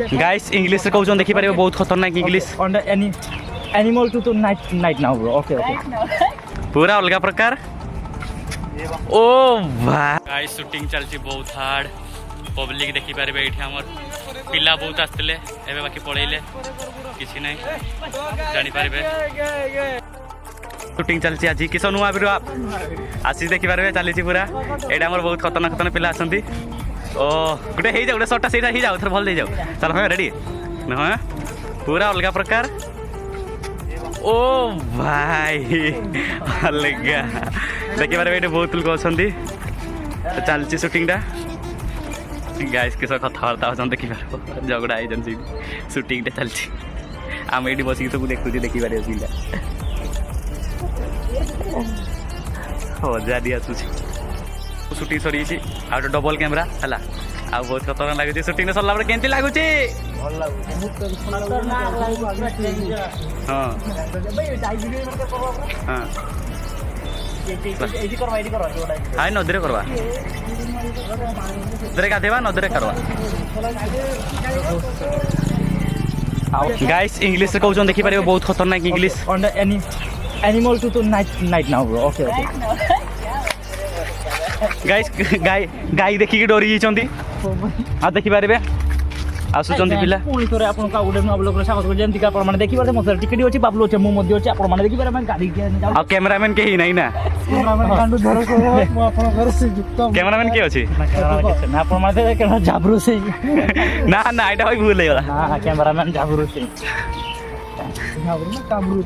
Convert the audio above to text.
Guys English से कहउछन देखि पारे बहुत खतरनाक English On the animal to night now bro. Okay. पूरा अलग प्रकार। ओ भाई गाइस शूटिंग चलची बहुत हार्ड पब्लिक देखि पारे एठी हमर पिला बहुत आस्तले एबे बाकी पळेले किछि नै जानि पारे शूटिंग चलची आज किसन हुआ बिरो आप आशीष देखि पारे चलीची पूरा एडा हमर बहुत खतरनाक खतरनाक पिला आसंती ओ गुटे हे जाउ गुटे शॉट सेटा हे जाउ थर भल दे जाउ चल हम रेडी न पूरा अलग प्रकार। ओ भाई अलग देखि पारे एटे बहुत लोग आसंती चलची शूटिंग दा गाइस किस कथबार्ता होचन देखि पारो झगड़ा एजेंसी शूटिंग टे चलची आम एटी बसी तो देखु देखि पारे पिला हो जादी आसुची शूटिंग सरी छी आ डबल कैमरा हला आ बहुत खतरनाक लागुची शूटिंग ने सरला बडे केंती लागुची भल लागुची खतरनाक लागुची हां हां एजी करवा हाय नदरे करवा नदरे गाधेवा नदरे करवा गाइस इंग्लिश से कहउछन देखि पारे बहुत खतरनाक English On the animal to night now bro. Okay. Guys गाय देखि के डरी हिचंती आ देखि पारे आसुचंती पिला पुणी थोड़े आपन का उडे न ब्लॉग रे स्वागत कर जेंती का आपण माने देखि पारे मसर टिकट अछि बाबलो अछि मु मध्ये अछि आपण माने देखि पारे मैं गाड़ी के जाउ आ कैमरामैन के ही नहीं ना कैमरामैन कांडू धर को मु आपण घर से जुक्त कैमरामैन के अछि ना आपण माने केना जाबरू से ना ना एटा होई भूल होला हां कैमरामैन जाबरू से जाबरू ना काबरू